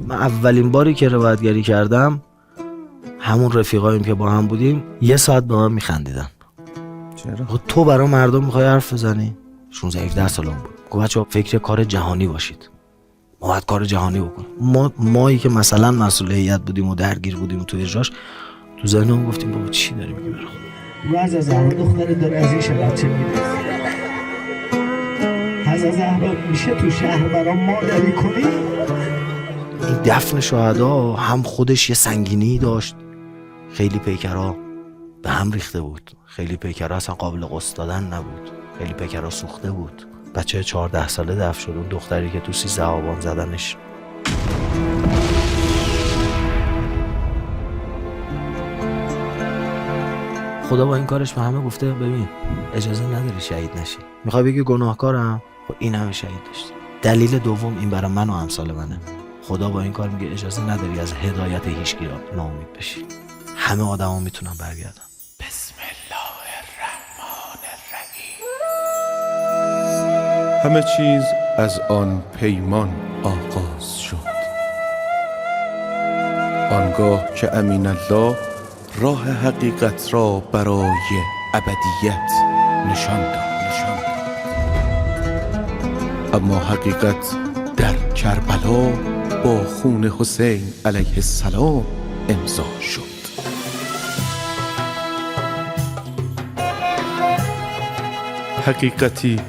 من اولین باری که روایتگری کردم همون رفیقاییم که با هم بودیم 1 ساعت به من میخندیدن. چرا؟ تو برای مردم میخوای حرف بزنی؟ 16-17 سالم بود. گفت بچه‌ها فکر کار جهانی باشید، ما باید کار جهانی بکنیم. مایی که مثلا مسئول هیئت بودیم و درگیر بودیم تو اجراش، تو ذهنمون گفتیم بابا چی داری میگی برای خدا. و از زهرا دختر داره از این شبت چه میدونی؟ از زهرا میشه تو شهر برام مادری کنی؟ این دفن شهدا هم خودش یه سنگینی داشت، خیلی پیکرها به هم ریخته بود، خیلی پیکرها اصلا قابل غسل دادن نبود، خیلی پیکرها سوخته بود. بچه 14 ساله دفن شد، اون دختری که تو 13 آبان زدنش. خدا با این کارش به همه گفته ببین اجازه نداری شهید نشی. میخوای بگی گناهکارم؟ خب این همه شهید داشتی. دلیل دوم این برای من و امثال منه. خدا با این کار میگه اجازه نداری از هدایت هیچکی ناامید بشی. همه آدما میتونن برگردن. بسم الله الرحمن الرحیم. همه چیز از آن پیمان آغاز شد. آنگاه که امین الله راه حقیقت را برای ابدیت نشان داد. اما حقیقت در کربلا با خون حسین علیه السلام امضا شد. حقیقتی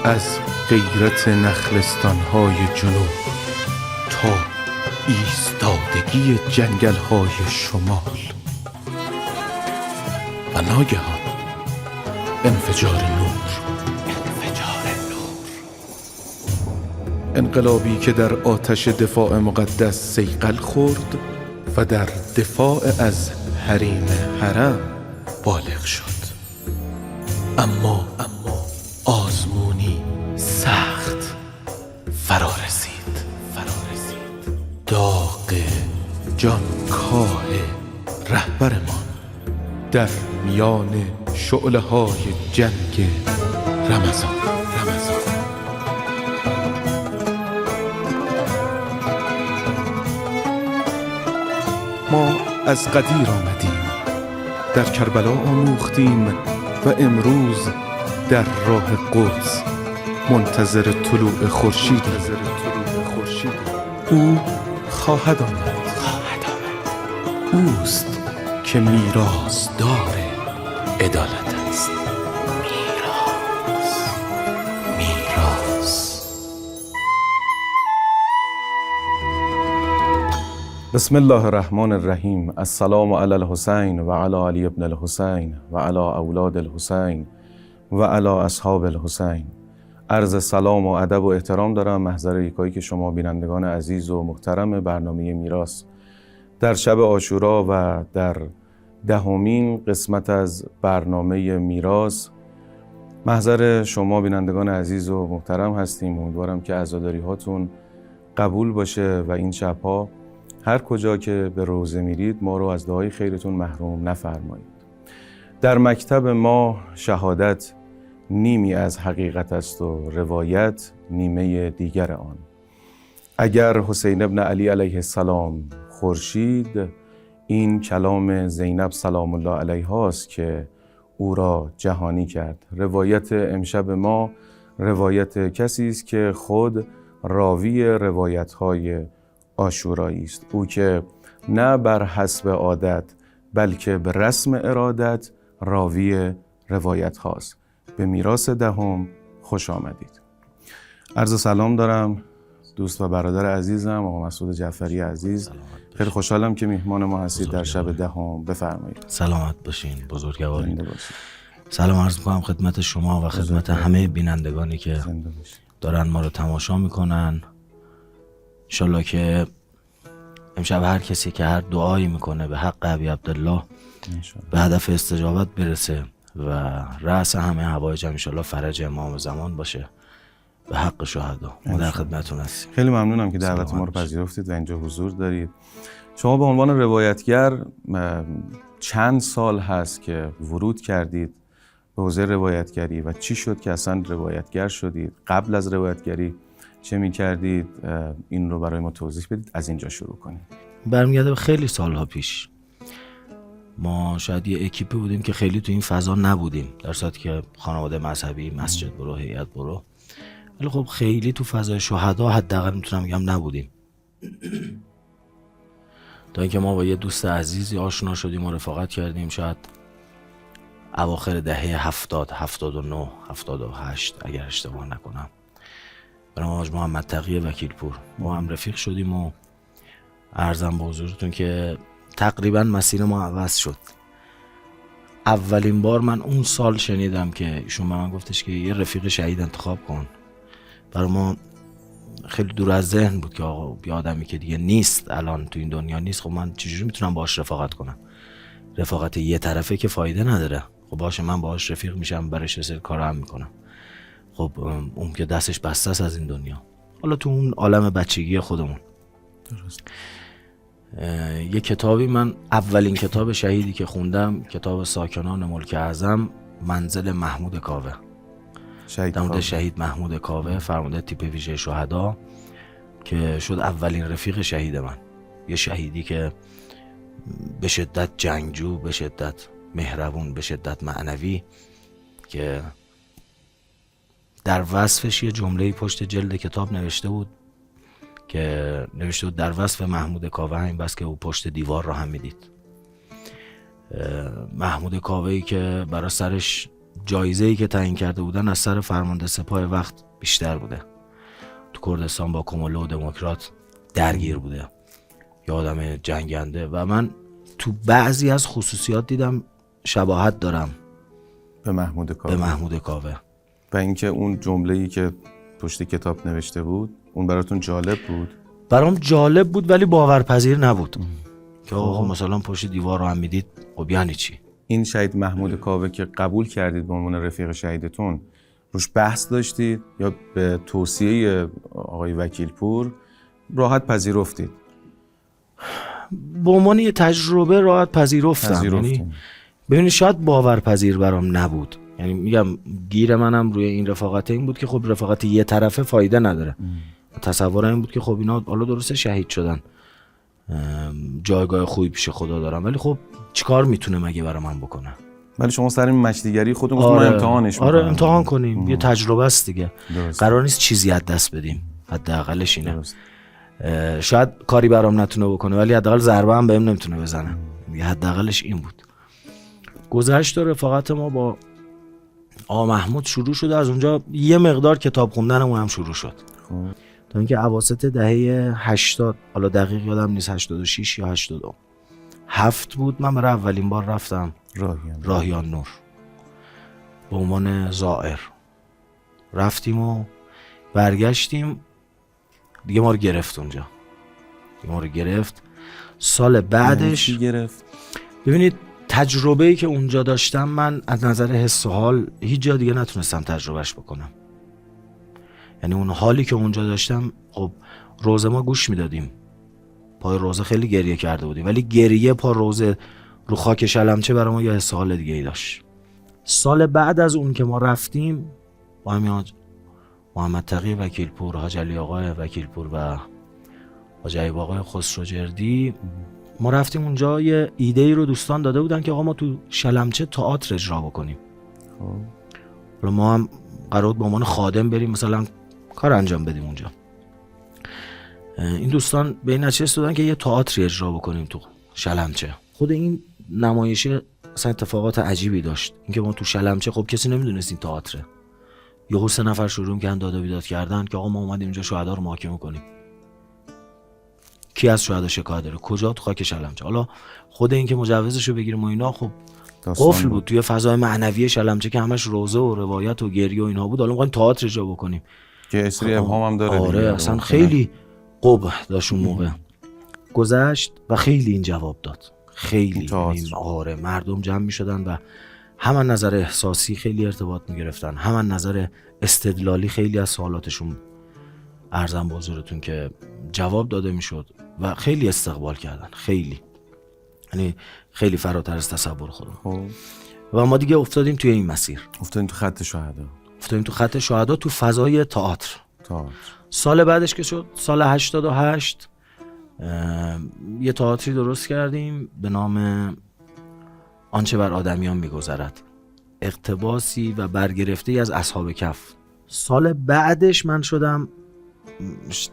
از غیرت نخلستان‌های جنوب تا ایستادگی جنگل‌های شمال و ناگهان انفجار نور. انقلابی که در آتش دفاع مقدس صیقل خورد و در دفاع از حریم حرم بالغ شد. اما آزمونی سخت فرا رسید. داغ جانکاه رهبرمان در میان شعله‌های جنگ رمضان. ما از قدیر آمدیم، در کربلا آموختیم و امروز در راه قدس منتظر طلوع خورشید. او خواهد آمد. اوست که میراث دار عدالت است. میراث. بسم الله الرحمن الرحیم. السلام علی الحسین و علی علی ابن الحسین و علی اولاد الحسین و علی اصحاب الحسین. عرض سلام و ادب و احترام دارم محضر یکایی که شما بینندگان عزیز و محترم برنامه میراث در شب عاشورا و در 10مین قسمت از برنامه میراث محضر شما بینندگان عزیز و محترم هستیم. امیدوارم که عزاداری هاتون قبول باشه و این شبها هر کجا که به روزه میرید ما رو از دعای خیرتون محروم نفرمایید. در مکتب ما شهادت نیمی از حقیقت است و روایت نیمه دیگر آن. اگر حسین ابن علی علیه السلام خورشید، این کلام زینب سلام الله علیها است که او را جهانی کرد. روایت امشب ما روایت کسی است که خود راوی روایت‌های عاشورایی است. او که نه بر حسب عادت بلکه به رسم ارادت راوی روایت هاست. به میراث 10 خوش آمدید. عرض سلام دارم دوست و برادر عزیزم آقا مسعود جعفری عزیز. خیلی خوشحالم که میهمان ما هستید در شب 10. بفرمایید. سلامت باشین بزرگوارین. سلام عرض می‌کنم خدمت شما و خدمت همه بینندگانی که دارن ما رو تماشا میکنن. انشالله که امشب هر کسی که هر دعایی میکنه به حق ابی عبدالله به هدف استجابت برسه و رأس همه حوایج انشالله فرج امام زمان باشه به حق شهدا. ما در خدمتتون هستیم. خیلی ممنونم که دعوت ما رو پذیرفتید و اینجا حضور دارید. شما به عنوان روایتگر چند سال هست که ورود کردید به حوزه روایتگری و چی شد که اصلا روایتگر شدید؟ قبل از روایتگری چه میکردید؟ این رو برای ما توضیح بدید، از اینجا شروع کنید. برمیگرده به خیلی سالها پیش. ما شاید یه اکیپی بودیم که خیلی تو این فضا نبودیم، در صورتی که خانواده مذهبی، مسجد برو، هیئت برو، ولی خب خیلی تو فضای شهدا حداقل میتونم بگم نبودیم. تا اینکه ما با یه دوست عزیزی آشنا شدیم و رفاقت کردیم، شاید اواخر دهه 70، 79، 78 اگر اشتباه نکنم، برام حاج محمد تقی وکیلپور ما هم رفیق شدیم و عرضم به حضورتون که تقریبا مسیر ما عوض شد. اولین بار من اون سال شنیدم که ایشون به من گفتش که یه رفیق شهید انتخاب کن. برای ما خیلی دور از ذهن بود که آقا یه آدمی که دیگه نیست، الان تو این دنیا نیست، خب من چجوری میتونم باهاش رفاقت کنم؟ رفاقت یه طرفه که فایده نداره. خب باشه من باهاش رفیق میشم، برش سر کار هم میکنم. خب اون که دستش بسته است از این دنیا. حالا تو اون عالم بچگی خودمون. درست. یه کتابی، من اولین کتاب شهیدی که خوندم کتاب ساکنان ملک اعظم، منزل محمود کاوه، شهید محمود کاوه، فرمانده تیپ ویژه شهدا، که شد اولین رفیق شهید من. یه شهیدی که به شدت جنگجو، به شدت مهربون، به شدت معنوی، که در وصفش یه جمله‌ای پشت جلد کتاب نوشته بود که نوشته بود در وصف محمود کاوه همین بس که او پشت دیوار را هم میدید. محمود کاوه‌ای که برای سرش جایزه‌ای که تعیین کرده بودن از سر فرمانده سپاه وقت بیشتر بوده. تو کردستان با کموله و دموکرات درگیر بوده، یه آدم جنگنده، و من تو بعضی از خصوصیات دیدم شباهت دارم به محمود کاوه. و اینکه اون جمله‌ای که پشت کتاب نوشته بود اون براتون جالب بود؟ برام جالب بود ولی باورپذیر نبود که آقا مثلا پشت دیوار رو هم میدید. خب یعنی چی؟ این شهید محمود کاوه که قبول کردید به عنوان رفیق شهیدتون، روش بحث داشتید یا به توصیه آقای وکیلپور راحت پذیرفتید؟ به عنوان یه تجربه راحت پذیرفتم. یعنی ببینید شاید باورپذیر برام نبود. یعنی میگم گیر منم روی این رفاقت این بود که خب رفاقت یه طرفه فایده نداره. تصورم این بود که خب اینا حالا درسته شهید شدن، جایگاه خوبی پیش خدا دارن، ولی خب چیکار میتونه مگه برای من بکنه؟ ولی شما سر این مشتیگری خودتون گفتید امتحانش میکنم. آره امتحان کنیم، یه تجربه است دیگه. قرار نیست چیزی از دست بدیم، حداقلش اینه. شاید کاری برام نتونه بکنه ولی حداقل ضربه هم بهم نمیتونه بزنه، حداقلش این بود. گذشت و رفاقت ما با آقا محمود شروع شده، از اونجا یه مقدار کتاب خوندنمون هم شروع شد. تا اینکه اواسط دهه 80، حالا دقیق یادم نیست 86 یا 87 بود، من برای اولین بار رفتم راهیان نور به عنوان زائر. رفتیم و برگشتیم دیگه، ما رو گرفت اونجا، ما رو گرفت. سال بعدش گرفت. ببینید تجربه‌ای که اونجا داشتم من از نظر حس و حال هیچ جا دیگه نتونستم تجربهش بکنم. یعنی اون حالی که اونجا داشتم، خب روزه ما گوش میدادیم، پای روزه خیلی گریه کرده بودیم، ولی گریه پا روزه رو خاک شلمچه برای ما یه حس و حال دیگه ای داشت. سال بعد از اون که ما رفتیم با همین محمد تقی وکیلپور، حاج علی آقای وکیلپور و حاج ایوب آقای خسروجردی، ما رفتیم اونجا. یه ایده ای رو دوستان داده بودن که آقا ما تو شلمچه تئاتر اجرا بکنیم. حالا ما هم قرار بود به عنوان خادم بریم مثلا کار انجام بدیم اونجا. این دوستان به این نتیجه رسیدن که یه تئاتری اجرا بکنیم تو شلمچه. خود این نمایش اصلا اتفاقات عجیبی داشت، اینکه ما تو شلمچه خب کسی نمیدونست این تئاتره. یهو 3 نفر شروع کردن داد و بیداد کردن که آقا ما اومدیم اینجا شهدا رو محاکمه کنیم. کی از شهدا شکایت داره؟ کجا؟ تو خاک شلمچه. حالا خود این که مجوزشو بگیریم و اینا خب قفل بود توی فضای معنوی شلمچه که همش روزه و روایت و گریه و اینها بود. حالا می‌خوایم تئاتر اجرا بکنیم که اسری ابهام هم داره. آره اصلا خیلی قبح داشت اون موقع. گذشت و خیلی این جواب داد، خیلی. آره مردم جمع می‌شدن و هم از نظر احساسی خیلی ارتباط می‌گرفتن، هم از نظر استدلالی خیلی از سوالاتشون عرضم به حضورتون که جواب داده میشد و خیلی استقبال کردن، خیلی، یعنی خیلی فراتر از تصور خودم. و ما دیگه افتادیم توی این مسیر، افتادیم تو خط شهدا تو فضای تئاتر. سال بعدش که شد سال 88 یه تئاتری درست کردیم به نام آنچه بر آدمیان میگذرد، اقتباسی و برگرفته‌ای از اصحاب کف. سال بعدش من شدم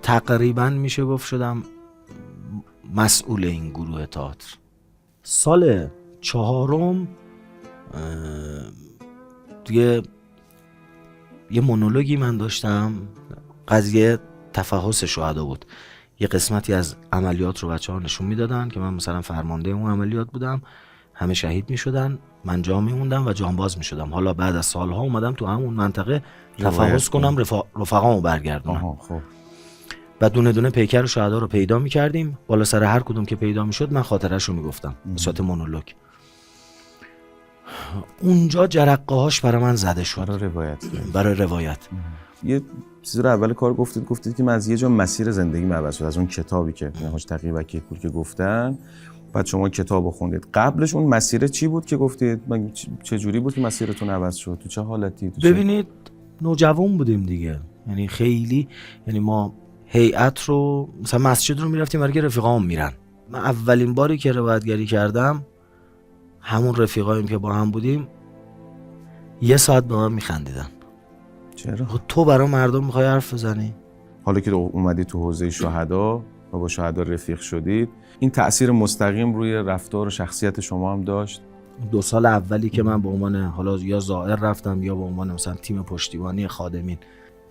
تقریبا میشه گفت شدم مسئول این گروه تئاتر. سال 4 دیگه یه مونولوگی من داشتم، قضیه تفحص شهدا بود. یه قسمتی از عملیات رو بچه‌ها نشون میدادن که من مثلا فرمانده اون عملیات بودم، همه شهید میشدن، من جا میموندم و جانباز میشدم. حالا بعد از سالها اومدم تو همون منطقه تفحص کنم، رفقامو برگردونم. خب و دونه دونه پیکر و شهدا رو پیدا میکردیم، بالا سر هر کدوم که پیدا میشد من خاطرش رو میگفتم به صورت مونولوگ. اونجا جرقه هاش برای من زده شد برای روایت. یه چیزی رو اول کار گفتید که من از یه جا مسیر زندگی عوض شد، از اون کتابی که حاج تقی وکیلپور که گفتن. بعد شما کتابو خوندید، قبلش اون مسیر چی بود که گفتید؟ چه جوری بود که مسیرتون عوض شد؟ تو چه حالتی؟ ببینید نوجوان بودیم دیگه، یعنی خیلی، یعنی ما هیئت رو مثلا مسجد رو میرفتیم برای رفیقام میرن. من اولین باری که روایتگری کردم همون رفیقایم که با هم بودیم 1 ساعت به من میخندیدن. چرا؟ تو برای مردم میخوای حرف بزنی؟ حالا که اومدی تو حوزه شهدا و با شهدا رفیق شدید، این تأثیر مستقیم روی رفتار و شخصیت شما هم داشت؟ 2 سال اولی که من به عنوان حالا یا زائر رفتم یا به عنوان مثلا تیم پشتیبانی خادمین،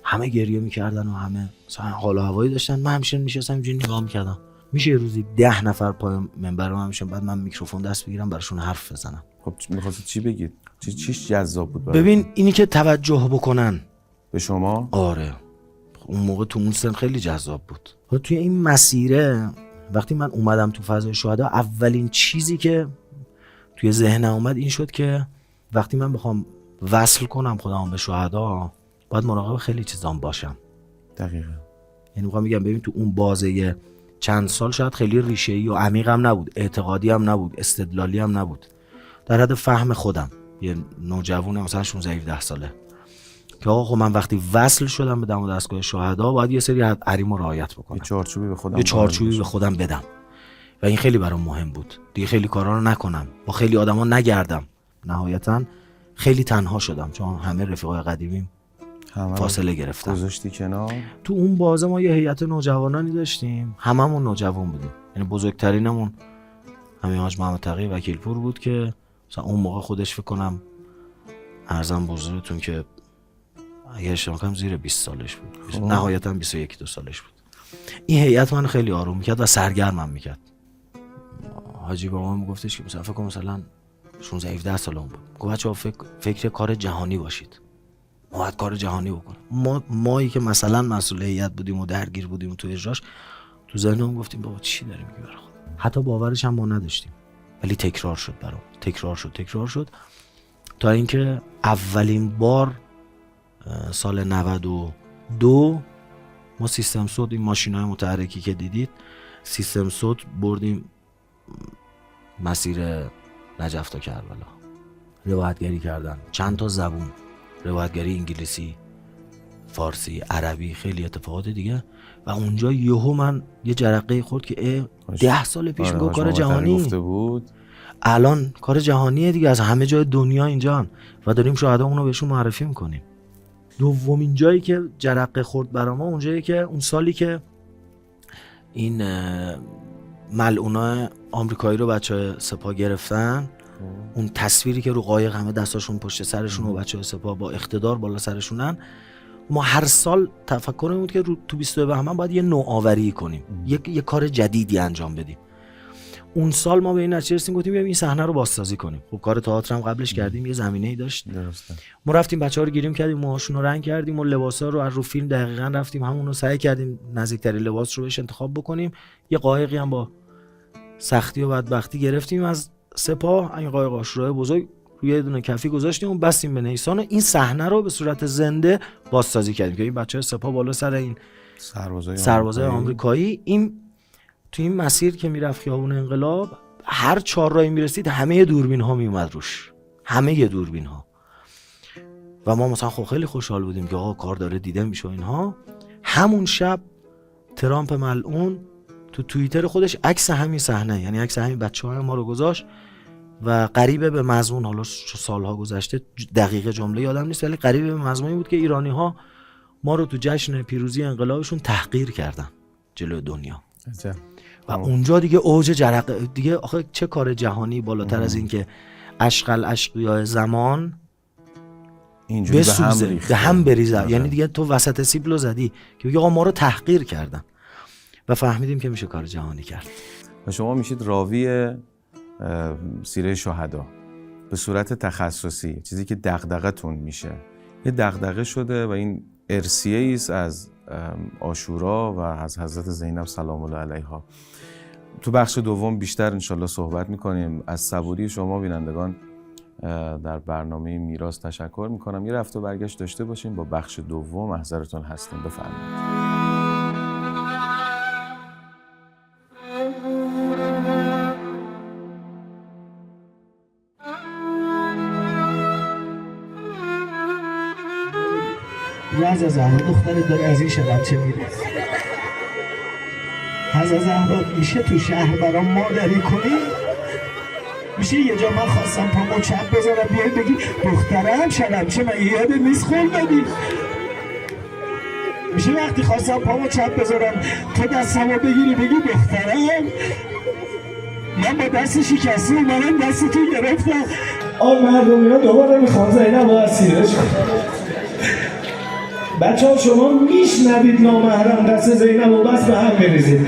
همه گریه میکردن و همه مثلا حال و هوایی داشتن. من همیشه نشستم اینجوری نگاه میکردم. میشه روزی 10 نفر پای منبر من میشن، بعد من میکروفون دست بگیرم براشون حرف بزنم. خب می‌خواستید چی بگید؟ چیش جذاب بود؟ ببین اینی که توجه بکنن به شما؟ آره اون موقع تو اون سن خیلی جذاب بود. توی این مسیره وقتی من اومدم تو فضای شهدا، اولین چیزی که توی ذهنم اومد این شد که وقتی من بخوام وصل کنم خودم به شهدا، باید مراقب خیلی چیزام باشم. دقیقاً. یعنی میخوام بگم ببین تو اون بازه چند سال شاید خیلی ریشه‌ای و عمیقم نبود، اعتقادی هم نبود، استدلالی هم نبود، در حد فهم خودم، یه نوجوان مثلا 16-17 ساله، که آقا خب من وقتی وصل شدم به دم و دستگاه شهدا باید یه سری حریم رو رعایت بکنم، یه چارچوبی به خودم بدم. و این خیلی برام مهم بود. دیگه خیلی کارا رو نکنم، با خیلی آدما نگردم. نهایتا خیلی تنها شدم چون همه رفیقای قدیمیم فاصله گرفتم. گذاشتی کنار. تو اون بازه ما یه هیئت نوجوانانی داشتیم، هممون نوجوان بودیم. یعنی بزرگترینمون همین حاج محمد تقی وکیلپور بود که مثلا اون موقع خودش فکر کنم ارزم بزرگتون که اگه اشتباه نکنم زیر 20 سالش بود. نهایتا 21-22 سالش بود. این هیئت من خیلی آروم میکرد و سرگرمم میکرد. حاجی با ما میگفتش که مثلا فکر کنم مثلا 16-17 سالم بود. گفت بچه‌ها فکر کار جهانی باشید. ما باید کار جهانی بکنیم. مایی که مثلا مسئول هیئت بودیم و درگیر بودیم تو اجراش، تو ذهنمون گفتیم بابا چی داریم میگی برای خود. حتی باورش هم ما نداشتیم. ولی تکرار شد برام. تکرار شد تا اینکه اولین بار سال 92 ما سیستم صوت، این ماشین‌های متحرکی که دیدید، سیستم صوت بردیم مسیر نجف تا کربلا. روایتگری کردن چند تا زبون، روایتگری انگلیسی، فارسی، عربی، خیلی اتفاقات دیگه. و اونجا یهو من یه جرقه خورد که 10 سال پیش میگه کار جهانی گفته بود، الان کار جهانیه دیگه، از همه جای دنیا اینجان و داریم شهدامون رو بهشون معرفی میکنیم. دومین جایی که جرقه خورد برا ما اونجایی که اون سالی که این ملعونای آمریکایی رو بچه‌های سپاه گرفتن، اون تصویری که رو قایق همه دستاشون پشت سرشون و بچه‌های سپاه با اقتدار بالا سرشونن، ما هر سال تفکرمون بود که تو 22 بهمن باید یه نوآوری کنیم، یه کار جدیدی انجام بدیم. اون سال ما به این نتیجه رسیدیم گفتیم این صحنه رو بازسازی کنیم. خب کار تئاتر هم قبلش کردیم، یه زمینه‌ای داشت. درسته. ما رفتیم بچه‌ها رو گیریم کردیم، موهاشون رو رنگ کردیم و لباسا رو از رو فیلم دقیقاً رفتیم همون رو سعی کردیم نزدیکترین لباس رو بهش انتخاب بکنیم. یه قایقی هم با سختی و بدبختی گرفتیم از سپاه، این قایق آشورای بزرگ روی یه دونه کفی گذاشتیم و بستیم به نیسان و این صحنه رو به صورت زنده بازسازی کردیم که این بچه‌های سپاه بالا سر این سربازای آمریکایی، این تو این مسیر که میرفت خیابون انقلاب، هر 4 راهی میرسید همه دوربین ها میومد روش، همه دوربین ها. و ما مثلا خب خیلی خوشحال بودیم که آقا کار داره دیده میشه اینها. همون شب ترامپ ملعون تو توییتر خودش عکس همین صحنه، یعنی عکس همین بچه‌های ما رو گذاشت و قریبه به مضمون، حالا سالها گذشته دقیق جمله یادم نیست ولی قریبه به مضمونی بود که ایرانی‌ها ما رو تو جشن پیروزی انقلابشون تحقیر کردن جلوی دنیا. و اونجا دیگه اوج جرقه دیگه. آخه چه کار جهانی بالاتر از این که اشغال اشقیاء زمان اینجوری به هم بریزه. یعنی دیگه تو وسط سیبلو زدی که بگی آقا ما رو تحقیر کردن و فهمیدیم که میشه کار جهانی کرد. و شما میشید راوی سیره شهدا به صورت تخصصی، چیزی که دغدغه‌تون میشه. یه دغدغه شده و این ارثیه‌ای است از عاشورا و از حضرت زینب سلام الله علیها. تو بخش دوم بیشتر انشالله صحبت میکنیم. از صبوری شما بینندگان در برنامه میراث تشکر میکنم. یه رفت و برگشت داشته باشیم، با بخش دوم حضرتون هستیم. بفرمایید. از زهرا دخترت داره از این شبم چه میره؟ از زهرا میشه تو شهر برام مادری کنی؟ میشه یه جا من خواستم پامو چپ بذارم بیای بگی دخترم شبم چه من یاد نیست خون بدی؟ میشه وقتی خواستم پامو چپ بذارم تو دستمو بگیری بگی دخترم؟ من با دست شکسته اومدم دستتو گرفتم. مردمی ها دوباره میخوان زینب رو اسیرش کنم. بچه ها شما میشنوید نامحرم دست زینب و بس به هم میریزید.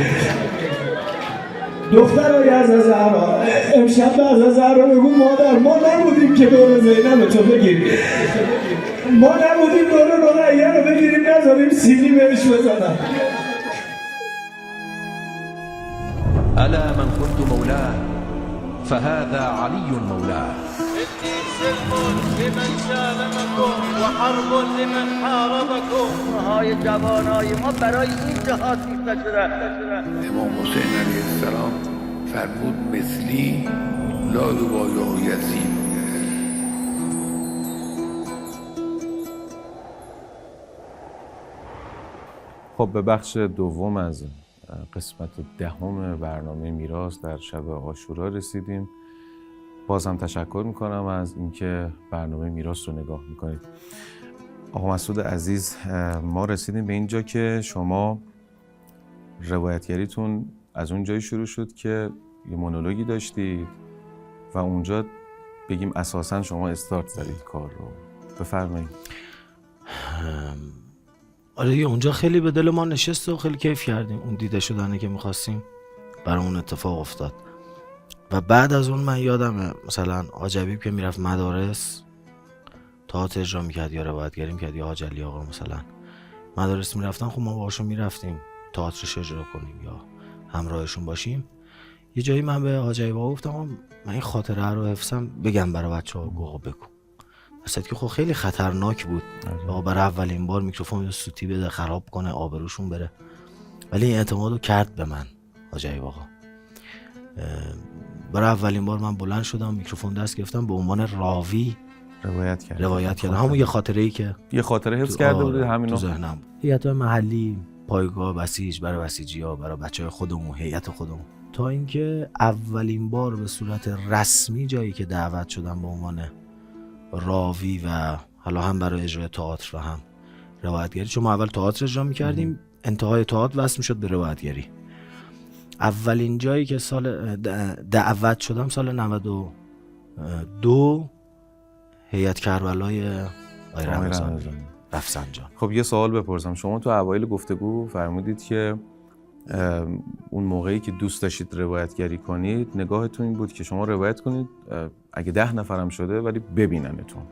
دخترای از زهرا امشب به از زهرا بگو مادر ما نبودیم که دور زینب تو بگیریم، ما نبودیم دور رقیه رو بگیریم نذاریم سیلی بهش بزنم. ألا من كنت مولاه فهذا علي مولاه. سلم لمن سالمكم و حرب لمن حاربكم. های جوانای ما برای این جهاد سیخته شده. امام حسین علیه السلام فرمود مثلی لا یبایع یزید. خب به بخش دوم از قسمت دهم برنامه میراث در شب عاشورا رسیدیم. بازم تشکر میکنم از اینکه برنامه میراث رو نگاه میکنید. آقا مسعود عزیز، ما رسیدیم به اینجا که شما روایتگریتون از اون جایی شروع شد که یه مونولوگی داشتید و اونجا بگیم اساساً شما استارت زدید کار رو. بفرمایید. آره دیگه اونجا خیلی به دل ما نشست و خیلی کیف کردیم. اون دیده شدنه که میخواستیم برامون اتفاق افتاد. و بعد از اون من یادمه مثلا حاج حبیب که میرفت مدارس تئاتر اجرا میکرد یا روایتگری میکرد، یا حاج علی آقا مثلا مدارس میرفتن، خب ما باهاشون میرفتیم تئاترش اجرا کنیم یا همراهشون باشیم. یه جایی من به حاج حبیب گفتم من این خاطره رو حفظم بگم برای بچه‌ها. بگو. اصلا که خب خیلی خطرناک بود آقا برای اولین بار میکروفون سوتی بده خراب کنه آبروشون بره، ولی این اعتمادو کرد به من حاج حبیب آقا. برای اولین بار من بلند شدم میکروفون دست گرفتم به عنوان راوی روایت کردم. همون یه خاطره‌ای که یه خاطره حفظ کرده بود همینو تو ذهنم. هیئت‌های محلی، پایگاه بسیج برای بسیجی‌ها، برای بچه‌های خودمون، هیئت خودمون، تا اینکه اولین بار به صورت رسمی جایی که دعوت شدم به عنوان راوی و حالا هم برای اجرای تئاتر و هم روایتگری، چون ما اول تئاتر اجرا می‌کردیم انتهای تئاتر وصل می‌شد به روایتگری. اولین جایی که سال دعوت شدم سال 92 هیئت کربلای آقای رفسنجان. خب یه سوال بپرسم، شما تو اوایل گفتگو فرمودید که اون موقعی که دوست داشتید روایتگری کنید نگاهتون این بود که شما روایت کنید اگه 10 نفرم شده ولی ببیننتون.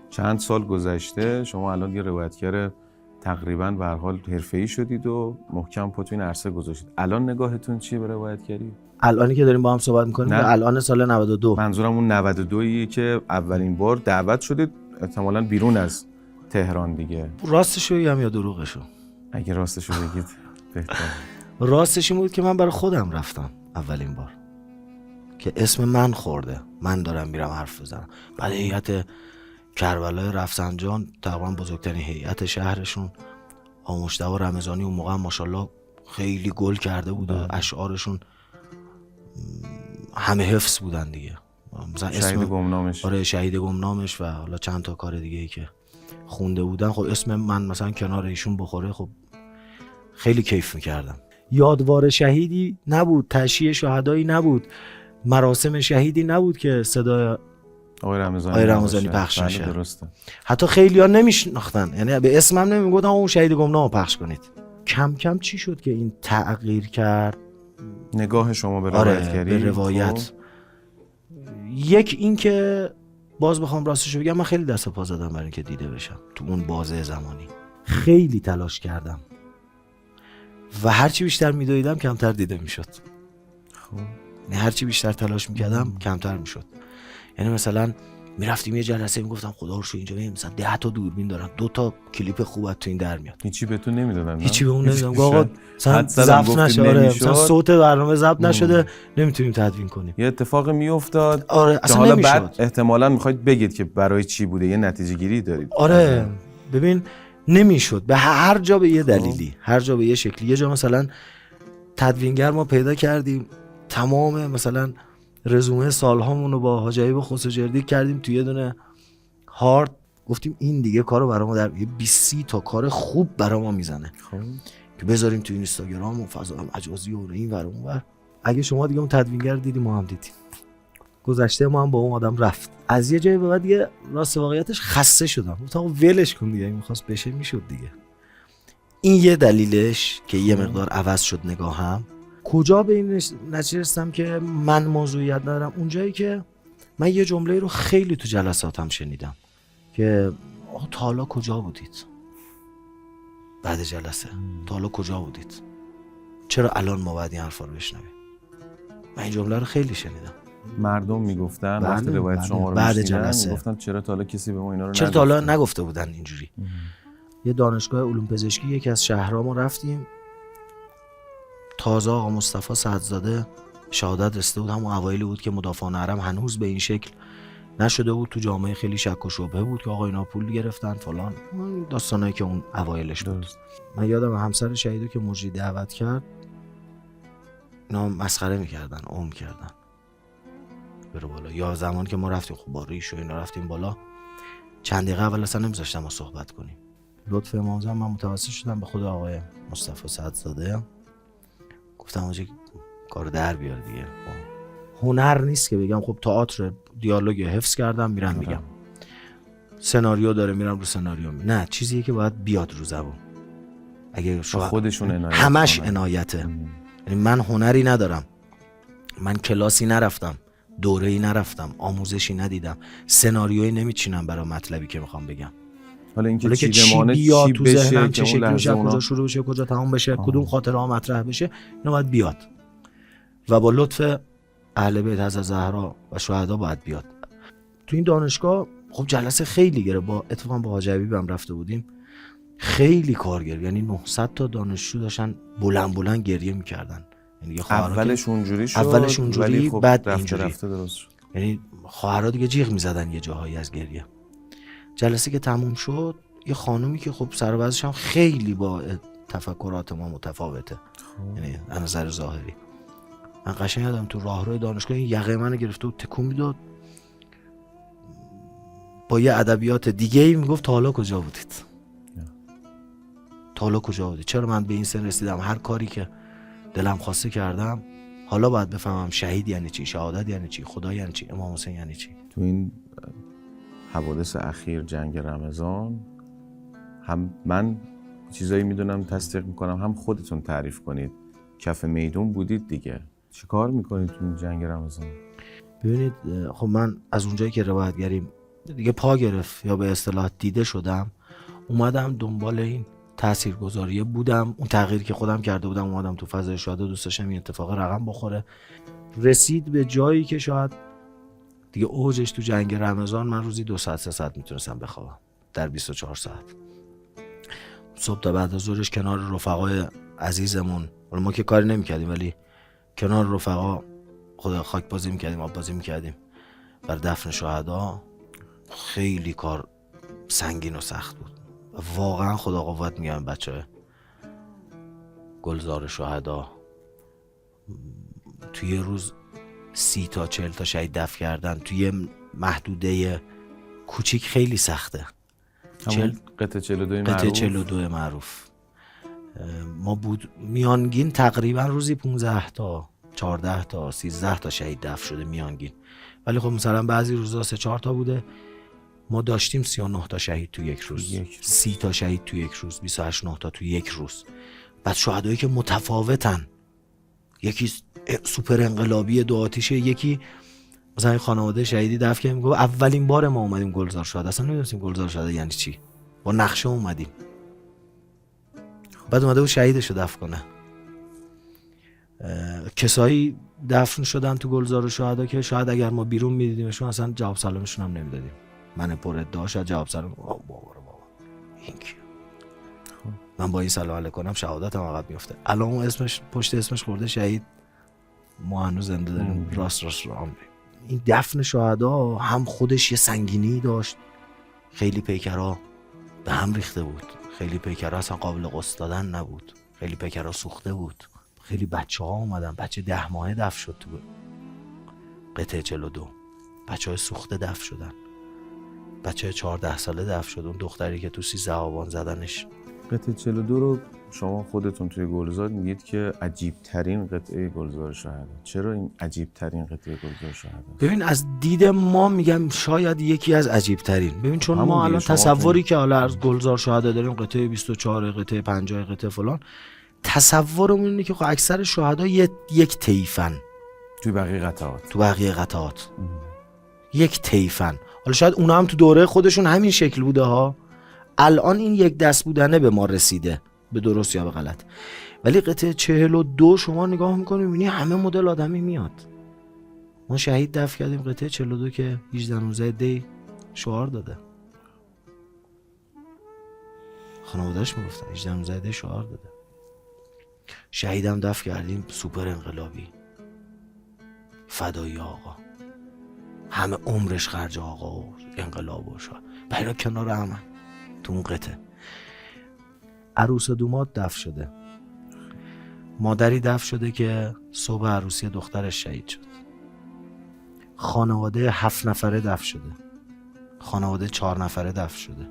چند سال گذشته شما الان یه روایتگر تقریباً به هر حال حرفه‌ای شدید و محکم پا تو این عرصه گذاشتید. الان نگاهتون چیه به روایتگری؟ الانی که داریم با هم صحبت می‌کنیم الان سال 92. منظورم اون 92 که اولین بار دعوت شدید احتمالاً بیرون از تهران دیگه. راستشو بگم یا دروغشو؟ اگه راستشو بگید بهتره. راستش این بود که من برای خودم رفتم اولین بار که اسم من خورده، من دارم میرم حرف بزنم. بعد هیئت کربلای رفسنجان تقریبا بزرگترین هیئت شهرشون آقا مجتبی رمضانی اون موقع هم ماشاءالله خیلی گل کرده بود و اشعارشون همه حفظ بودن دیگه. شهید گمنامش. آره شهید گمنامش و حالا چند تا کار دیگه ای که خونده بودن. خب اسم من مثلا کنار ایشون بخوره خب خیلی کیف میکردم. یادوار شهیدی نبود، تشییع شهدایی نبود، مراسم شهیدی نبود که صدای آقای رمضانی پخش میشه. درسته. حتی خیلی‌ها نمیشناختن، یعنی به اسمم نمیگفتن اون شهید گمنام پخش کنید. کم کم چی شد که این تغییر کرد؟ نگاه شما به روایتگری. به روایت. یک این که باز بخوام راستشو بگم من خیلی دست و پا زدم برای اینکه دیده بشم تو اون بازه زمانی. خیلی تلاش کردم و هرچی بیشتر میدویدم کمتر دیده میشد. خب هرچی بیشتر تلاش میکردم کمتر میشد. یعنی مثلا میرفتیم یه جلسه میگفتم خدا رو شو اینجا مثلا 10 تا دوربین دارن، 2 تا کلیپ خوب تو این در میاد. هیچی بهتون نمیدادن؟ هیچی بهمون نمیدادن. آقا مثلا ضبط نشده، مثلا صوت برنامه ضبط نشده نمیتونیم تدوین کنیم. یه اتفاق میافتاد. آره اصلا حالا نمیشد. بعد احتمالاً میخواید بگید که برای چی بوده، یه نتیجه گیری دارید. آره ببین نمیشد به هر جا به یه دلیلی، هر جا به یه شکلی. یه جا مثلا تدوینگر ما پیدا کردیم تمام مثلا رزومه سالهامون رو با حاجی ایوب خسروجردی کردیم توی یه دونه هارد، گفتیم این دیگه کارو برای ما در 20 تا کار خوب برای ما میزنه که بذاریم تو اینستاگرام و فضا مجازی و این ور اون ور. اگه شما دیگه اون تدوینگر دیدی ما هم دیدیم، گذشته ما هم با اون آدم رفت. از یه جایی به بعد دیگه راست واقعیتش خسته شدم، گفتم ولش کن دیگه، این می‌خواست بشه میشد دیگه. این یه دلیلش که یه مقدار عوض شد نگاهم. کجا به این نتیجه که من موضوعیت ندارم؟ اونجایی که من یه جمله رو خیلی تو جلساتم شنیدم که تا حالا کجا بودید؟ بعد جلسه تا حالا کجا بودید؟ چرا الان ما باید این حرفا رو بشنویم؟ من این جمله رو خیلی شنیدم. مردم میگفتن وقتی روایت شما رو بعد میشنیدن جلسه میگفتن چرا تا حالا کسی به ما اینا رو چرا تا حالا نگفته بودن اینجوری. یه دانشگاه علوم پزشکی یکی از شهرها ما رفتیم، تازه آقا مصطفی سعدزاده شهادت رسیده بود، همون اوایلی بود که مدافعان حرم هنوز به این شکل نشده بود، تو جامعه خیلی شک و شبهه بود که آقا اینا پول گرفتن فلان، داستانایی که اون اوایلش بود. من یادم همسر شهیدو که مجری دعوت کرد اینا مسخره میکردن، کردن بره بالا. یا زمان که ما رفتیم خب با ریش و اینا رفتیم بالا، چند دقیقه اول اصلا نمیذاشتن ما صحبت کنیم. لطف امام زمان من متوسل شدم به خود آقای مصطفی سعدزاده، گفتم آجی کار در بیار دیگه. هنر نیست که بگم خب تئاتر دیالوگ حفظ کردم میرم میگم، سناریو داره میرم رو سناریو نه، چیزیه که باید بیاد رو زبون. اگه خودشون عنایت همش عنایته. یعنی من هنری ندارم، من کلاسی نرفتم، دوره‌ای نرفتم، آموزشی ندیدم، سناریویی نمیچینم برای مطلبی که میخوام بگم. حالا اینکه چی بیاد تو ذهنم، چه شکلی بشه، اونا... کجا شروع بشه، کجا تمام بشه، کدوم خاطره ها مطرح بشه، اینا باید بیاد و با لطف اهل بیت حضرت زهرا و شهدا باید بیاد. تو این دانشگاه خب جلسه خیلی گره، با اتفاقا با حاجی ایوب هم رفته بودیم، خیلی کارگر، یعنی 900 تا دانشجو داشتن بلند بلند گریه میکردن. یعنی اولش اونجوری شد، اولش اونجوری خب بعد رفته اینجوری درست شد. یعنی خواهرها دیگه جیغ میزدن یه جاهایی از گریه. جلسه که تموم شد یه خانومی که خب سر و وضعش هم خیلی با تفکرات ما متفاوته، یعنی از نظر ظاهری، من قشنگ یادم تو راهروی دانشگاه این یقه منو گرفته و تکون میداد، با یه ادبیات دیگه ای میگفت تا حالا کجا بودید؟ تا حالا کجا بودید؟ چرا من به این سن رسیدم هر کاری که دلم خواسته کردم، حالا باید بفهمم شهید یعنی چی، شهادت یعنی چی، خدا یعنی چی، امام حسین یعنی چی. تو این حوادث اخیر جنگ رمضان هم من چیزایی میدونم تصدیق میکنم، هم خودتون تعریف کنید. کف میدون بودید دیگه، چی کار میکنید تو این جنگ رمضان؟ ببینید خب من از اونجایی که روایتگریم دیگه پا گرفت یا به اصطلاح دیده شدم، اومدم دنبال این تاثیرگذاری بودم، اون تغییری که خودم کرده بودم اومدم تو فضای شهدا، دوست داشتم این اتفاق رقم بخوره. رسید به جایی که شاید دیگه اوجش تو جنگ رمضان من روزی 2 ساعت 3 ساعت میتونستم بخوابم در 24 ساعت. صبح تا بعد از ظهرش کنار رفقای عزیزمون، ما که کاری نمیکردیم ولی کنار رفقا خدا خاک بازی میکردیم، آب بازی میکردیم بر دفن شهدا. خیلی کار سنگین و سخت بود، واقعا خدا قوت میگم بچه‌ها. گلزار شهدا توی روز 30 تا 40 تا شهید دفن کردن توی محدوده کوچیک خیلی سخته. قطعه 42 معروف. قطعه 42 معروف. ما بود میانگین تقریبا روزی 15 تا 14 تا 13 تا شهید دفن شده میانگین، ولی خب مثلا بعضی روزا 3-4 تا بوده. ما داشتیم 39 تا شهید تو یک روز، 30 تا شهید تو یک روز، 28-9 تا تو یک روز. بعد شهدایی که متفاوتن، یکی سوپر انقلابی 2 آتیشه، یکی مثلا این خانواده شهیدی دفن که میگه اولین بار ما اومدیم گلزار شهدا، اصلا نمیدونستیم گلزار شهدا یعنی چی، با نقشه اومدیم. بعد اومده بود شهیدشو دفن کنه. کسایی دفن شدن تو گلزار شهدا که شاید اگر ما بیرون میدیدیمشون اصلا جواب سلامشون هم نمیدادیم. من پر ادعا شاید جواب سلام بابا این کیه، من با این سلام علیکم کنم شهادتم عقب میفته. الان اون اسمش پشت اسمش خورده شهید، ما هنوز زنده داریم راست راه میریم. این دفن شهدا هم خودش یه سنگینی داشت، خیلی پیکرها به هم ریخته بود، خیلی پیکرها اصلا قابل غسل دادن نبود، خیلی پیکرها سوخته بود، خیلی بچه ها اومدن، بچه 10 ماهه دفن شد تو قطعه 42، بچه های سوخته دفن شدن، بچه 14 ساله دفن شد، اون دختری که تو 13 آبان زدنش. قطعه 42 رو شما خودتون توی گلزار میگید که عجیب ترین قطعه گلزار شهدا. چرا این عجیب ترین قطعه گلزار شهدا؟ ببین از دید ما میگم شاید یکی از عجیب ترین. ببین چون ما الان تصوری که حالا از گلزار شهدا داریم، قطعه 24، قطعه 50، قطعه فلان، تصورمون اینه که خب اکثر شهدا یک طیفن توی بقیه قطعات یک طیفن. حالا شاید اونا هم تو دوره خودشون همین شکل بوده ها، الان این یک دست بودنه به ما رسیده، به درست یا به غلط. ولی قطعه 42 شما نگاه میکنی میبینی همه مدل آدمی میاد. ما شهید دفن کردیم قطعه 42 که 18-19 دی شعار داده، خانواده‌اش میگفتن 18-19 دی شعار داده. شهیدم دفن کردیم سوپر انقلابی، فدایی آقا، همه عمرش خرج آقا و انقلاب و شاه، برای کنار همه تو اون قطعه. عروس دومات دفن شده، مادری دفن شده که صبح عروسی دخترش شهید شد، خانواده 7 نفره دفن شده، خانواده 4 نفره دفن شده.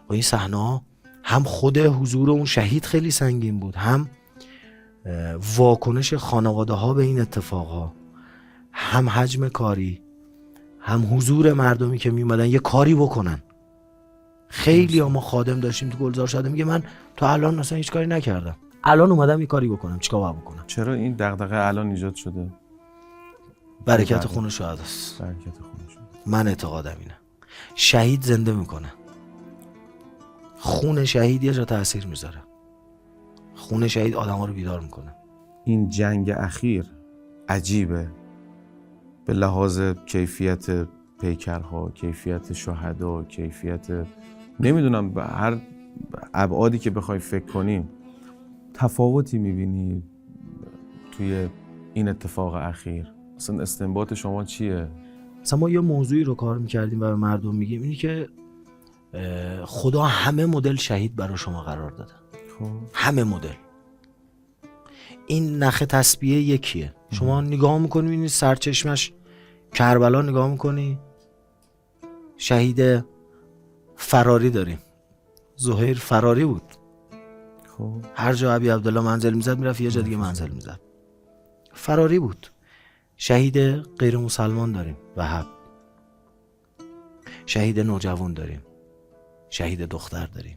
و این صحنه هم خود حضور اون شهید خیلی سنگین بود، هم واکنش خانواده ها به این اتفاقها، هم حجم کاری، هم حضور مردمی که می اومدن یه کاری بکنن. خیلی ما خادم داشتیم تو گلزار شهدا میگه من تو الان مثلا هیچ کاری نکردم، الان اومدم یه کاری بکنم، چیکار باید بکنم؟ چرا این دغدغه الان ایجاد شده؟ برکت خون شهداست. برکت خون شهدا. من اعتقادم اینه. شهید زنده میکنه، خون شهید یه جا تاثیر میذاره، خون شهید آدم‌ها رو بیدار میکنه. این جنگ اخیر عجیبه به لحاظ کیفیت پیکرها، کیفیت شهدا، کیفیت نمیدونم به هر ابعادی که بخوای فکر کنیم. تفاوتی میبینی توی این اتفاق اخیر؟ اصلا استنباط شما چیه؟ مثلا ما یه موضوعی رو کار میکردیم و به مردم میگیم اینی که خدا همه مدل شهید برای شما قرار داده، همه مدل. این نخ تسبیحه یکیه، شما نگاه میکنی میبینی سرچشمش کربلا، نگاه میکنی شهید فراری داریم، زهیر فراری بود، هر جا ابی عبدالله منزل میزد میرفت یه جا دیگه منزل میزد، فراری بود. شهید غیر مسلمان داریم، وهب. شهید نوجوان داریم، شهید دختر داریم،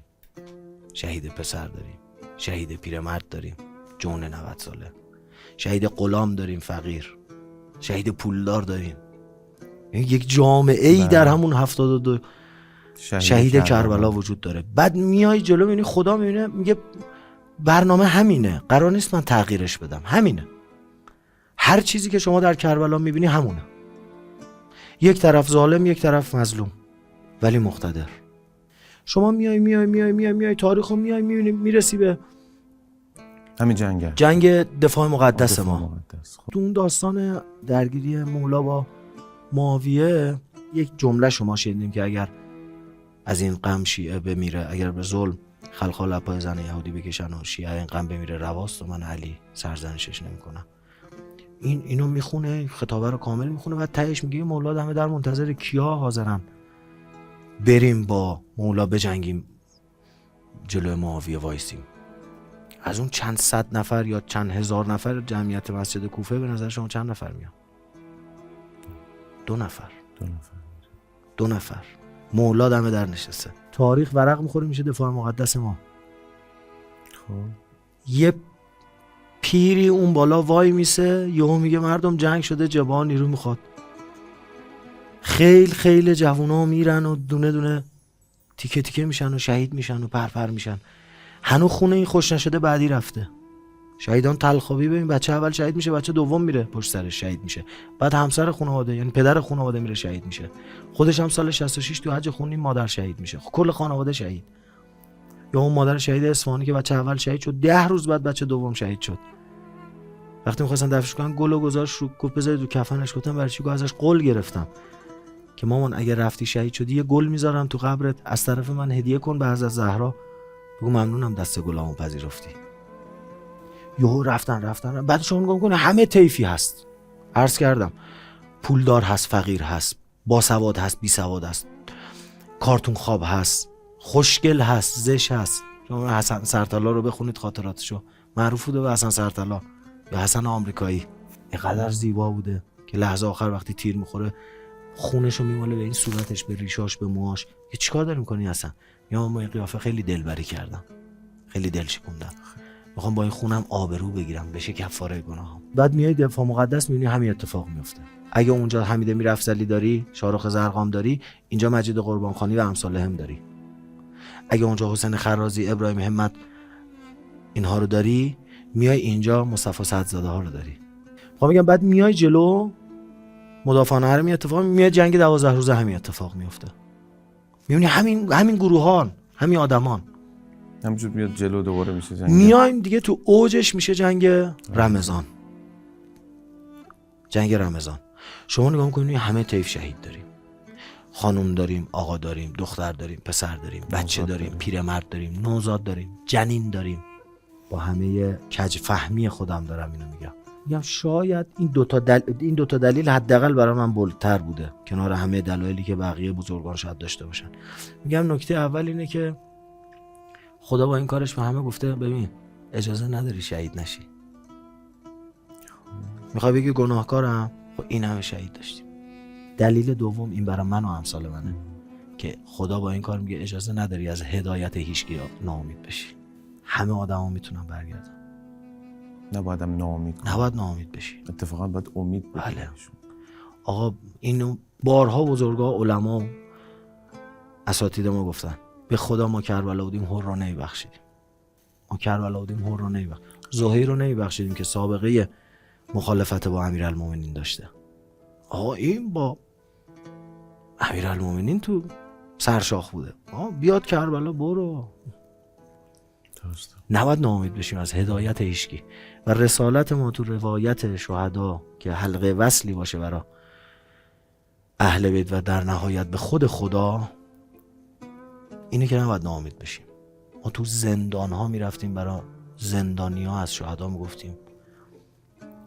شهید پسر داریم، شهید پیرمرد داریم جون 90 ساله، شهید غلام داریم فقیر، شهید پولدار داریم. یک جامعه ای در همون 72 شهید کربلا وجود داره. بعد میای جلو میبینی خدا میبینه میگه برنامه همینه، قرار نیست من تغییرش بدم، همینه. هر چیزی که شما در کربلا میبینی همونه، یک طرف ظالم یک طرف مظلوم ولی مقتدر. شما میای تاریخو میای میبینی میرسی به همین جنگ دفاع مقدس ما. تو اون داستان درگیری مولا با معاویه یک جمله شما شنیدیم که اگر از این غم شیعه بمیره، اگر به ظلم خلخال لپای زن یهودی بکشن و شیعه این غم بمیره رواست و من علی سرزنشش نمیکنم. اینو میخونه، خطابه رو کامل میخونه و تهش میگه مولا دمه در منتظر کیا حاضرن بریم با مولا بجنگیم جلوی معاویه وایسیم. از اون چند صد نفر یا چند هزار نفر جمعیت مسجد کوفه به نظر شما چند نفر میان؟ 2 نفر. مولا دمه در نشسته. تاریخ ورق میخوره میشه دفاع مقدس ما. خب یه پیری اون بالا وای میسه یهو میگه مردم جنگ شده، جبهه نیرو میخواد. خیلی جوونا میرن و دونه دونه تیکه تیکه میشن و شهید میشن و پرپر میشن. هنو خونه این خوش نشده بعدی رفته. شهیدان تلخابی ببین، بچه اول شهید میشه، بچه دوم میره پشت سرش شهید میشه، بعد همسر خانواده یعنی پدر خانواده میره شهید میشه، خودش هم سال 66 تو حج خونین مادر شهید میشه، کل خانواده شهید. یا اون مادر شهید اصفهانی که بچه اول شهید شد 10 روز بعد بچه دوم شهید شد. وقتی می‌خواستن دفنش کنن گلو گذاشت رو، گفت بذارید تو کفنش. گفتم برای چی؟ ازش قول گرفتم که مامان اگه رفتی شهید شدی یه گل میذارم تو قبرت، از طرف من هدیه کن به حضرت زهرا، بگو ممنونم دست گلامو پذیرفتی. یهو رفتن بعد شما نگاه کنه همه طیفی هست. عرض کردم پولدار هست، فقیر هست، باسواد هست، بی سواد هست، کارتون خواب هست، خوشگل هست، زش هست. شما حسن سرطلا رو بخونید خاطراتشو، معروف بوده به حسن سرطلا یا حسن آمریکایی. اینقدر زیبا بوده که لحظه آخر وقتی تیر میخوره خونشو میماله به این صورتش، به ریشاش، به موهاش. یه چیکار داری میکنی اصلا؟ یا من با این قیافه خیلی دلبری کردم، خیلی دل شکوندم، میخوام با این خونم آبرو بگیرم، بشه کفاره گناهام. بعد میای دفاع مقدس میبینی همین اتفاق میفته. اگه اونجا حمید میرافضلی داری، شارخ زرقام داری، اینجا مجید قربانخانی و امثال هم داری. اگه اونجا حسین خرازی، ابراهیم همت اینها رو داری، میای اینجا مصطفی صدزاده ها رو داری. خب میگم بعد میای جلو مدافعان حرمی اتفاق میاد، جنگ 12 روزه همین اتفاق میفته. میبینی همین گروهان، همین آدمان همینجور میاد جلو، دوباره میشه جنگ. میایم دیگه تو اوجش میشه جنگ رمضان. جنگ رمضان شما نگاه میکنید همه طیف شهید داریم، خانم داریم، آقا داریم، دختر داریم، پسر داریم، بچه داریم، پیرمرد داریم، نوزاد داریم، جنین داریم. با همه کج فهمی خودم دارم اینو میگم شاید این دوتا دلیل حداقل برای من بولتر بوده کنار همه دلایلی که بقیه بزرگان شاید داشته باشن. میگم نکته اول اینه که خدا با این کارش به همه گفته ببین اجازه نداری شهید نشی. میخوای بگی گناهکارم؟ خب این همه شهید داشتیم. دلیل دوم این برای من و امثال منه که خدا با این کار میگه اجازه نداری از هدایت هیچکی ناامید بشی. همه آدما میتونن برگردن. نباید ناامید بشی. اتفاقا باید امید بکنی. بله. آقا اینو بارها بزرگا علما اساتید ما گفتن، به خدا ما کربلا بودیم هر رو نمیبخشیدیم. زهیر رو نمیبخشیدیم که سابقه مخالفت با امیرالمومنین داشته. آقا این با امیرالمومنین تو سرشاخ بوده. بیاد کربلا برو. نباید ناامید بشیم از هدایت هیچکی و رسالت ما تو روایت شهدا که حلقه وصلی باشه برای اهل بیت و در نهایت به خود خدا، اینه که نباید ناامید بشیم. ما تو زندان ها میرفتیم برای زندانی ها از شهدا میگفتیم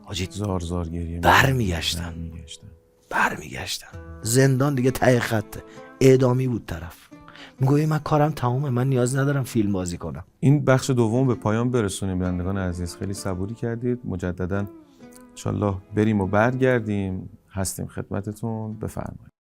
حاجی زار گریه برمیگشتن. زندان دیگه ته خطه، اعدامی بود طرف. میگویی من کارم تمومه، من نیاز ندارم فیلم بازی کنم. این بخش دوم به پایان برسونیم. بینندگان عزیز خیلی صبوری کردید. مجددا انشالله بریم و برگردیم. هستیم خدمتتون. بفرمایید.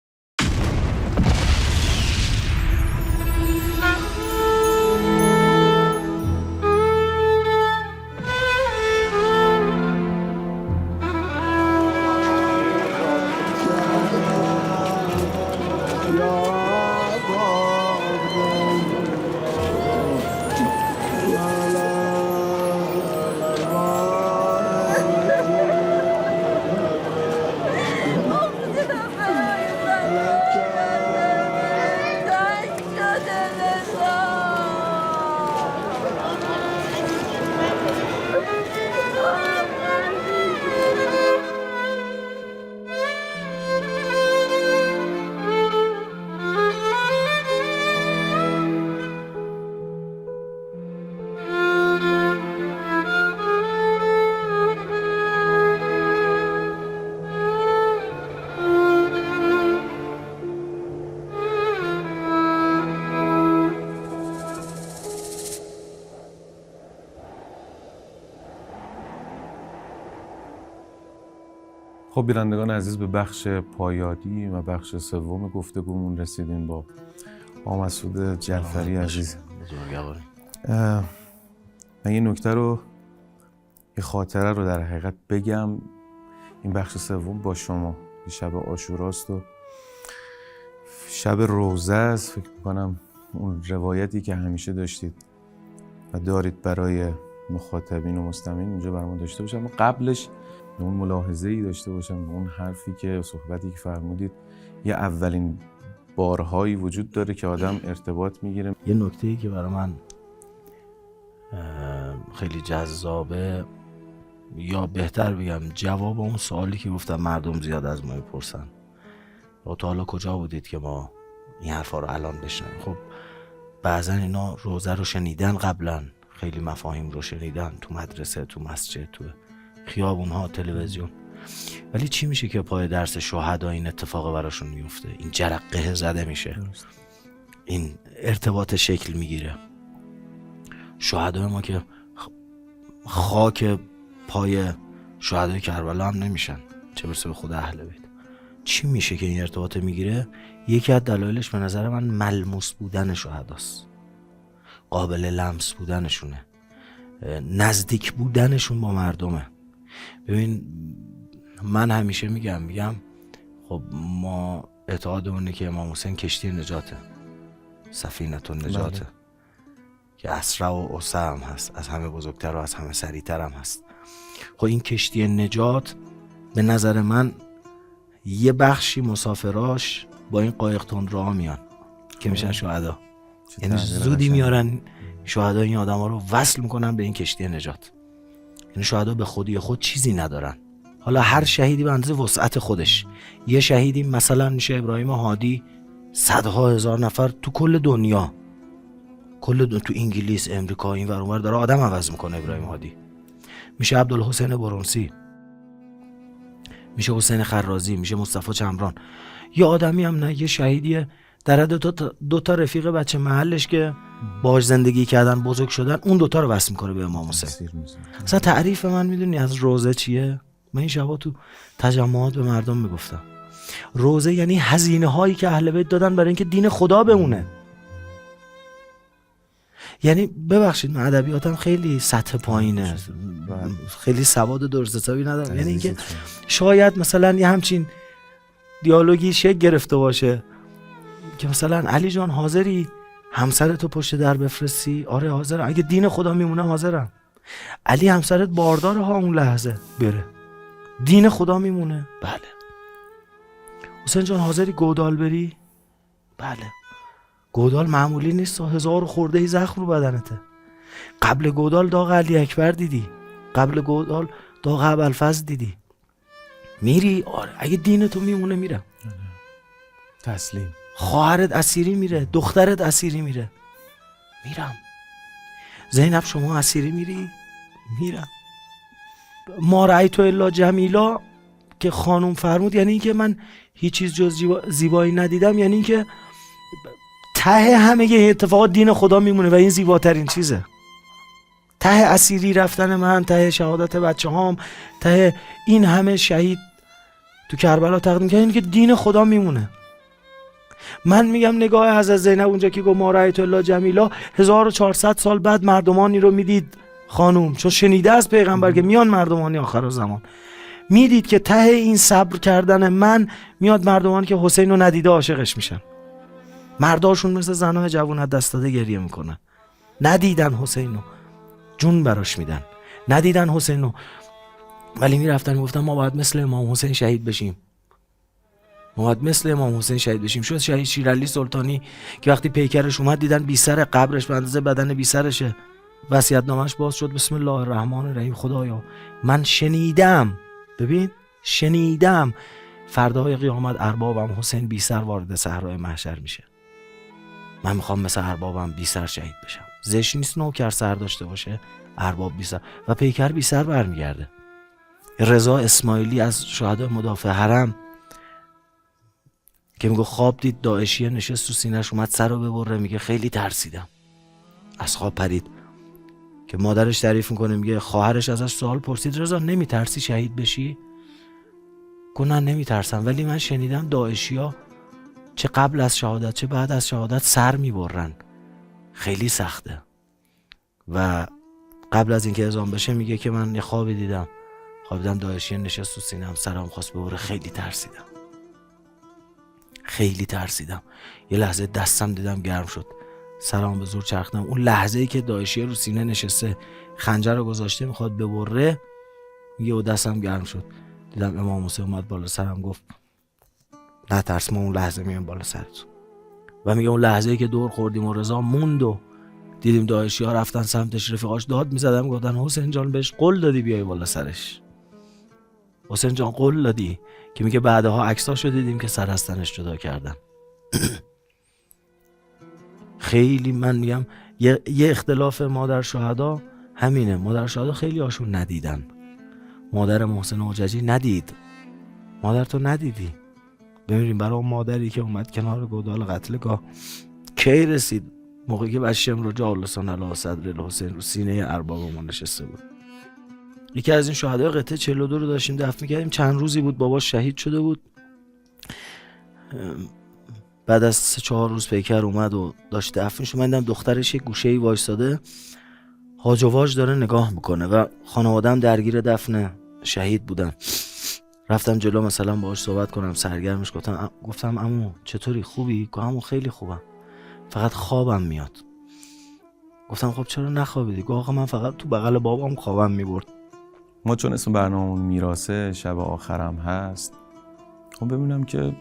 خب بینندگان عزیز، به بخش پایانی و بخش سوم گفتگومون رسیدیم با آقا مسعود جعفری عزیز. من یه نکته رو، یه خاطره رو در حقیقت بگم. این بخش سوم با شما شب عاشوراست و شب روزه است. فکر میکنم اون روایتی که همیشه داشتید و دارید برای مخاطبین و مستمعین اینجا برای ما داشته باشم. قبلش اون ملاحظه‌ای داشته باشم، اون حرفی که صحبتی که فرمودید، یه اولین بارهایی وجود داره که آدم ارتباط میگیره. یه نکته‌ای که برای من خیلی جذابه، یا بهتر بگم جواب اون سوالی که گفتم مردم زیاد از ما میپرسن، تا حالا کجا بودید که ما این حرفا رو الان بشنویم؟ خب بعضا اینا روزه رو شنیدن، قبلا خیلی مفاهیم رو شنیدن تو مدرسه، تو مسجد، تو خیابون‌ها، تلویزیون، ولی چی میشه که پای درس شهدا این اتفاق براشون میفته؟ این جرقه زده میشه، این ارتباط شکل میگیره. شهدای ما که خاک پای شهدای کربلا هم نمیشن، چه برسه به خود اهل بیت. چی میشه که این ارتباط میگیره؟ یکی از دلایلش به نظر من ملموس بودن شهداست، قابل لمس بودنشونه، نزدیک بودنشون با مردمه. ببین من همیشه میگم خب ما اعتقادمونه که امام حسین کشتی نجاته، سفینه نجاته، که اسرع و اسرع هم هست، از همه بزرگتر و از همه سریعتر هم هست. خب این کشتی نجات به نظر من یه بخشی مسافراش با این قایق تندروها میان که میشن شهدا، یعنی زودی میارن شهدا این آدم ها رو وصل میکنن به این کشتی نجات. یعنی شهدا به خودی خود چیزی ندارن. حالا هر شهیدی به اندازه وسعت خودش، یه شهیدی مثلا میشه ابراهیم هادی، صدها هزار نفر تو کل دنیا، تو انگلیس، امریکا، این ور اون ور داره آدم عوض میکنه. ابراهیم هادی میشه عبدالحسین برونسی، میشه حسین خرازی، میشه مصطفی چمران. یه آدمی هم نه، یه شهیدیه در دو تا رفیق بچه محلش که باهاش زندگی کردن، بزرگ شدن، اون دوتا رو وصل میکنه به امام حسین. اصلا تعریف من میدونی از روزه چیه؟ من این شبا تو تجمعات به مردم میگفتم روزه یعنی هزینه هایی که اهل بیت دادن برای اینکه دین خدا بمونه. یعنی ببخشید من ادبیاتم خیلی سطح پایینه، خیلی سواد درست حسابی ندارم، یعنی اینکه شاید مثلا یه همچین دیالوگی شکل گرفته باشه که مثلا علی جان حاضری همسرتو پشت در بفرستی؟ آره حاضرم، اگه دین خدا میمونه حاضرم. علی همسرت بارداره ها اون لحظه بره، دین خدا میمونه؟ بله. حسین جان حاضری گودال بری؟ بله. گودال معمولی نیست، 1000 خورده زخم رو بدنته. قبل گودال داغ علی اکبر دیدی، قبل گودال داغ ابوالفضل دیدی. میری؟ آره اگه دین تو میمونه میرم. تسلیم. خواهرت اسیری میره، دخترت اسیری میره، میرم. زینب شما اسیری میری؟ میرم. ما رأیت الا جمیلا که خانم فرمود، یعنی اینکه من هیچ چیز جز زیبایی ندیدم، یعنی اینکه ته همه این اتفاقات دین خدا میمونه و این زیباترین چیزه. ته اسیری رفتن من، ته شهادت بچه هام، ته این همه شهید تو کربلا تقدیم کردن، اینه که دین خدا میمونه. من میگم نگاه حضرت زینب اونجا که گفت ما رأیت الا جمیلا، 1400 سال بعد مردمانی رو میدید خانوم، چون شنیده از پیغمبر که میان مردمانی آخر زمان، میدید که ته این صبر کردن من میاد مردمان که حسین رو ندیده عاشقش میشن. مرداشون مثل زنای جوون دست داده گریه میکنن، ندیدن حسین رو، جون براش میدن، ندیدن حسین رو، ولی میرفتن میگفتن ما باید مثل امام حسین شهید بشیم، ما باید مثل امام حسین شهید بشیم. شد شهید شیرعلی سلطانی که وقتی پیکرش اومد دیدن بی سر، قبرش به اندازه بدن بی سرشه، وصیت‌نامه‌اش باز شد بسم الله الرحمن الرحیم، خدایا من شنیدم، ببین شنیدم فردای قیامت اربابم حسین بی سر وارد صحرای محشر میشه، من میخوام مثل اربابم بی سر شهید بشم. زشت نیست نوکر سر داشته باشه، ارباب بی سر و پیکر بی سر برمیگرده. رضا اسماعیلی از شهدای مدافع حرم که میگه خواب دید داعشیه نشست تو سینه‌اش، اومد سر رو ببره، میگه خیلی ترسیدم، از خواب پرید. که مادرش تعریف میکنه، میگه خواهرش ازش سوال پرسید رضا نمیترسی شهید بشی؟ گفتن نمیترسن، ولی من شنیدم داعشیا چه قبل از شهادت چه بعد از شهادت سر میبرن، خیلی سخته. و قبل از اینکه اذان بشه میگه که من یه خوابی دیدم داعشی نشست تو سینم، سرم خواست ببره، خیلی ترسیدم. یه لحظه دستم دیدم گرم شد، سرم به زور چرخیدم. اون لحظه ای که داعشی رو سینه نشسته خنجر رو گذاشته میخواد ببره، میگه و دستم گرم شد، دیدم امام حسین اومد بالا سرم، گفت نه ترس، ما اون لحظه میام بالا سرت. و میگه اون لحظه ای که دور خوردیم و رضا موند و دیدیم داعشی ها رفتن سمتش، رفیقاش داد میزدم، گفتن حسین جان بهش قول دادی بیای بالا سرش، حسین جان قول دادی. که میگه بعدها عکساشو دیدیم که سر از تنش جدا کردن. خیلی من میگم یه اختلاف مادر شهدا همینه، مادر شهدا خیلی هاشون ندیدن. مادر محسن حججی ندید، مادر تو ندیدی. ببینیم برای اون مادری که اومد کنار گودال قتلگاه کی رسید؟ موقعی که بشم رو جا لسان علی صدر الحسین رو سینه اربابمون نشسته بود. یکی از این شهدای قطعه 42 رو داشتیم دفن می‌کردیم، چند روزی بود باباش شهید شده بود. بعد از 3-4 روز پیکر اومد و داشت دفن شد. من دیدم دخترش یک گوشه‌ای وایساده هاج و واج داره نگاه میکنه و خانواده‌ام درگیر دفن شهید بودن. رفتم جلو مثلا باهاش صحبت کنم، سرگرمش گفتم عمو چطوری، خوبی؟ گفت عمو خیلی خوبم، فقط خوابم میاد. گفتم خب چرا نخوابیدی؟ گفت آقا من فقط تو بغل بابام خوابم میبرد. ما چون اسم برنامه میراثه شب آخرم هست، خب ببینم که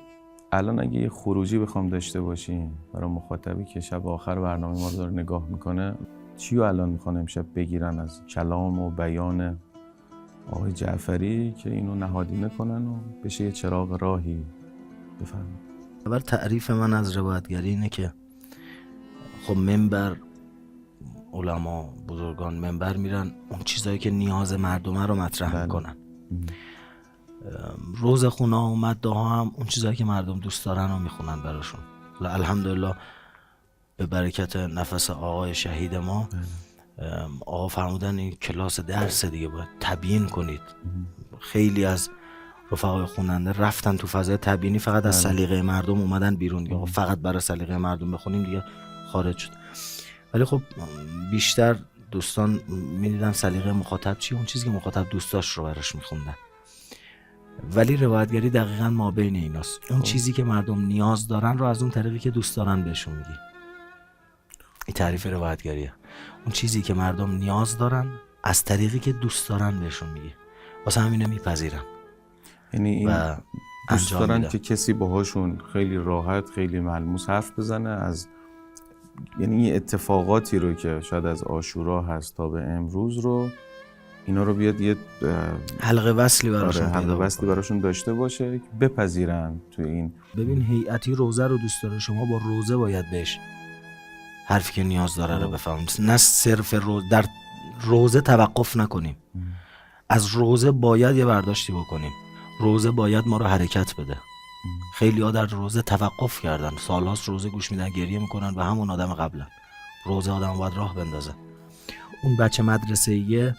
الان اگه یه خروجی بخوام داشته باشیم برای مخاطبی که شب آخر برنامه ما رو داره نگاه میکنه، چی رو الان میخوان امشب بگیرن از کلام و بیان آقای جعفری که اینو نهادینه کنن و بشه یه چراغ راهی؟ بفرمایید. اول تعریف من از روایتگری اینه که خب منبر، علما بزرگان منبر میرن اون چیزایی که نیاز مردمه رو مطرح میکنن. روز خونه ها و مده ها هم اون چیزایی که مردم دوست دارن رو میخونن براشون. الحمدلله به برکت نفس آقای شهید ما، آقا فرمودن این کلاس درس دیگه باید تبیین کنید. خیلی از رفقای خواننده رفتن تو فضای تبیینی، فقط از سلیقه مردم اومدن بیرون دیگه. فقط برای سلیقه مردم بخونیم دیگه خارج شد. ولی خب بیشتر دوستان میدیدن سلیقه مخاطب چی، اون چیزی که مخاطب دوست داشت رو براش میخوندن. ولی روایتگری دقیقاً ما بین ایناست. اون چیزی که مردم نیاز دارن رو از اون طریقی که دوست دارن بهشون میگی. این تعریف روایتگریه. اون چیزی که مردم نیاز دارن از طریقی که دوست دارن بهشون میگی. واسه همینه میپذیرن. یعنی این دوست دارن که کسی باهاشون خیلی راحت، خیلی ملموس حرف بزنه از، یعنی این اتفاقاتی رو که شاید از عاشورا هست تا به امروز رو، اینا رو بیاد یه حلقه وصلی براشون حلقه وصلی براشون داشته باشه که بپذیرن تو این. ببین هیئتی روزه رو دوست داره، شما با روزه باید بهش حرفی که نیاز داره رو بفهمید. نه صرف در روزه توقف نکنیم، از روزه باید یه برداشتی بکنیم. روزه باید ما رو حرکت بده. خیلی ها در روزه توقف کردن، سالهاست روزه گوش میدن، گریه میکنن و همون آدم قبلا. روزه آدم باید راه بندازه. اون بچه مدرسه‌ایه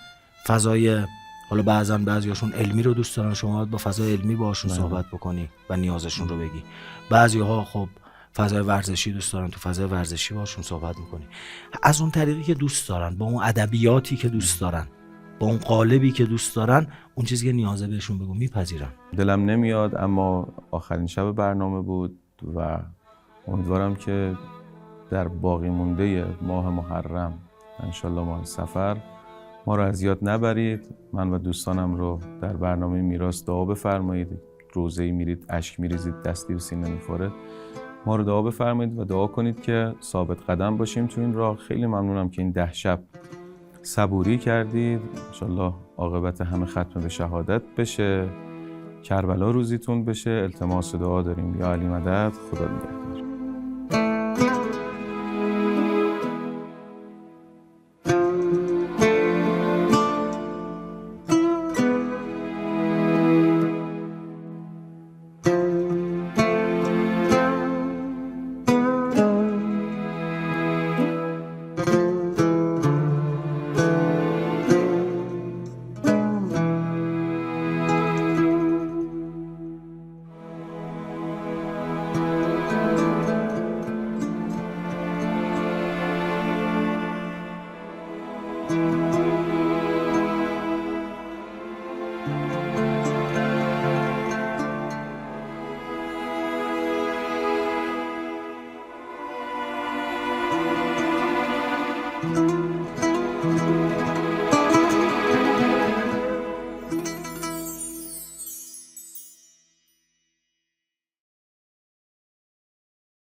فضای، حالا بعضیاشون علمی رو دوست دارن، شما باید با فضای علمی باشون صحبت بکنی و نیازشون رو بگی. بعضی‌ها خب فضای ورزشی دوست دارن، تو فضای ورزشی باشون صحبت میکنی. از اون طریقی که دوست دارن، با اون ادبیاتی که دوست دارن، با اون قالبی که دوست دارن، اون چیزی که نیازه بهشون بگو، میپذیرن. دلم نمیاد، اما آخرین شب برنامه بود و امیدوارم که در باقی مونده ماه محرم، انشالله ماه صفر، ما رو از یاد نبرید. من و دوستانم رو در برنامه میراث دعا بفرمایید. روزه‌ای میرید اشک میریزید، دستی به سینه میخوره، ما رو دعا بفرمایید و دعا کنید که ثابت قدم باشیم تو این راه. خیلی ممنونم که این 10 شب صبوری کردید. انشالله عاقبت همه ختم به شهادت بشه، کربلا روزیتون بشه. التماس دعا داریم. یا علی مدد. خدا نگهدار. الله.